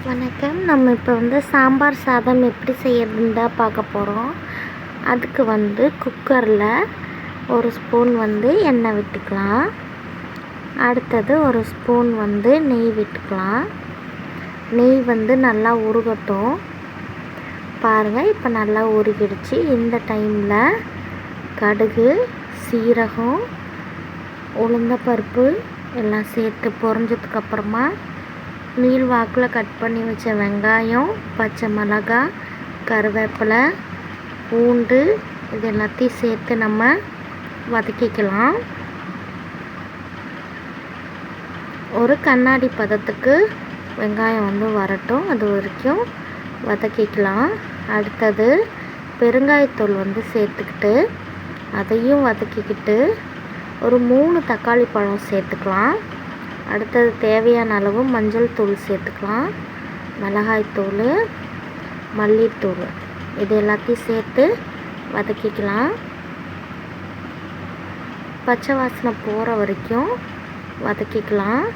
வணக்கம். நம்ம இப்போ சாம்பார் சாதம் எப்படி செய்யறதுன்னு தான் பார்க்க போகிறோம். அதுக்கு குக்கரில் ஒரு ஸ்பூன் எண்ணெய் விட்டுக்கலாம். அடுத்தது ஒரு ஸ்பூன் நெய் விட்டுக்கலாம். நெய் நல்லா உருகட்டும். பாருங்கள், இப்போ நல்லா உருகிடுச்சு. இந்த டைமில் கடுகு, சீரகம், உளுந்தப்பருப்பு எல்லாம் சேர்த்து பொரிஞ்சதுக்கப்புறமா நீள் வாக்கில் கட் பண்ணி வச்ச வெங்காயம், பச்சை மிளகாய், கருவேப்பிலை, பூண்டு இது எல்லாத்தையும் சேர்த்து நம்ம வதக்கிக்கலாம். ஒரு கண்ணாடி பதத்துக்கு வெங்காயம் வரட்டும், அது வரைக்கும் வதக்கிக்கலாம். அடுத்தது பெருங்காயத்தூள் சேர்த்துக்கிட்டு அதையும் வதக்கிக்கிட்டு ஒரு 3 தக்காளி பழம் சேர்த்துக்கலாம். அடுத்தது தேவையான அளவு மஞ்சள் தூள் சேர்த்துக்கலாம். மிளகாய்த்தூள், மல்லித்தூள் இது எல்லாத்தையும் சேர்த்து வதக்கிக்கலாம். பச்சை வாசனை போகிற வரைக்கும் வதக்கிக்கலாம்.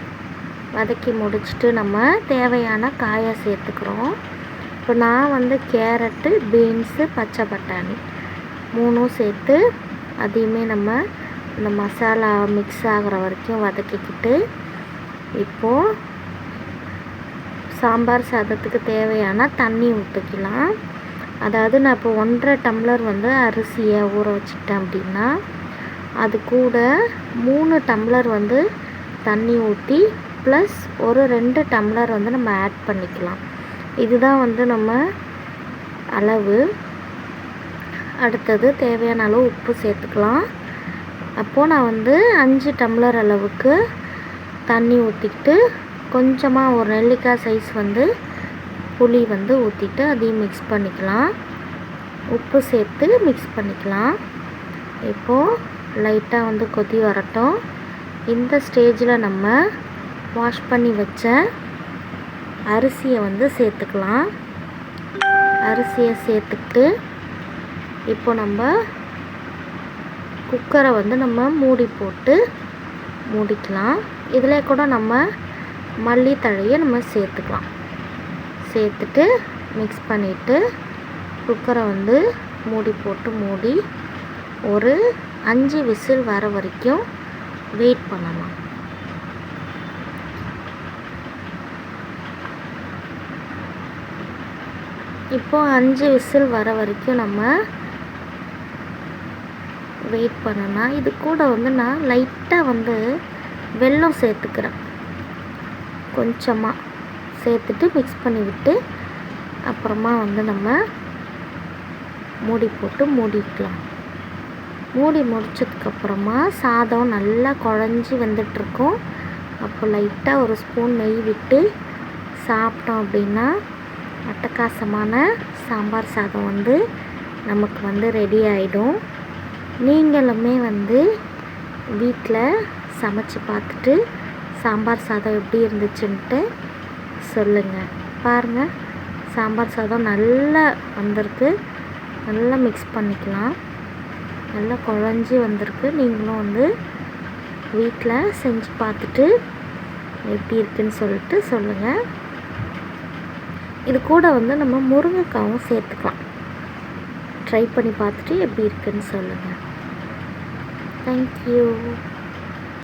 வதக்கி முடிச்சுட்டு நம்ம தேவையான காயை சேர்த்துக்கிறோம். இப்போ நான் கேரட்டு, பீன்ஸு, பச்சை பட்டாணி 3 சேர்த்து அதையுமே நம்ம இந்த மசாலா மிக்ஸ் ஆகிற வரைக்கும் வதக்கிக்கிட்டு இப்போது சாம்பார் சாதத்துக்கு தேவையான தண்ணி ஊற்றிக்கலாம். அதாவது நான் இப்போ 1.5 டம்ளர் அரிசியை ஊற வச்சுட்டேன் அப்படின்னா அது கூட 3 டம்ளர் தண்ணி ஊற்றி ப்ளஸ் ஒரு 2 டம்ளர் நம்ம ஆட் பண்ணிக்கலாம். இதுதான் நம்ம அளவு. அடுத்தது தேவையான அளவு உப்பு சேர்த்துக்கலாம். அப்போது நான் 5 டம்ளர் அளவுக்கு தண்ணி ஊற்றிக்கிட்டு கொஞ்சமாக ஒரு நெல்லிக்காய் சைஸ் புளி ஊற்றிட்டு அதையும் மிக்ஸ் பண்ணிக்கலாம். உப்பு சேர்த்து மிக்ஸ் பண்ணிக்கலாம். இப்போது லைட்டாக கொதி வரட்டும். இந்த ஸ்டேஜில் நம்ம வாஷ் பண்ணி வச்ச அரிசியை சேர்த்துக்கலாம். அரிசியை சேர்த்துக்கிட்டு இப்போ நம்ம குக்கரை நம்ம மூடி போட்டு மூடிக்கலாம். இதில் கூட நம்ம மல்லித்தழையை நம்ம சேர்த்துக்கலாம். சேர்த்துட்டு மிக்ஸ் பண்ணிவிட்டு குக்கரை மூடி போட்டு மூடி ஒரு 5 விசில் வர வரைக்கும் வெயிட் பண்ணலாம். இப்போது 5 விசில் வர வரைக்கும் நம்ம வெயிட் பண்ணலாம். இது கூட நான் லைட்டாக வெல்லம் சேர்த்துக்கிறேன். கொஞ்சமாக சேர்த்துட்டு மிக்ஸ் பண்ணி விட்டு அப்புறமா நம்ம மூடி போட்டு மூடிக்கலாம். மூடி முடிச்சதுக்கப்புறமா சாதம் நல்லா குழஞ்சி வந்துட்டுருக்கும். அப்போ லைட்டாக ஒரு ஸ்பூன் நெய் விட்டு சாப்பிட்டோம் அப்படின்னா அட்டகாசமான சாம்பார் சாதம் நமக்கு ரெடி ஆகிடும். நீங்களுமே வீட்டில் சமைச்சு பார்த்துட்டு சாம்பார் சாதம் எப்படி இருந்துச்சுன்ட்டு சொல்லுங்கள். பாருங்கள், சாம்பார் சாதம் நல்லா வந்திருக்கு. நல்லா மிக்ஸ் பண்ணிக்கலாம். நல்லா குழஞ்சி வந்திருக்கு. நீங்களும் வீட்டில் செஞ்சு பார்த்துட்டு எப்படி இருக்குன்னு சொல்லிட்டு சொல்லுங்கள். இது கூட நம்ம முருங்கைக்காவும் சேர்த்துக்கலாம். ட்ரை பண்ணி பார்த்துட்டு எப்படி இருக்குன்னு சொல்லுங்கள். Thank you.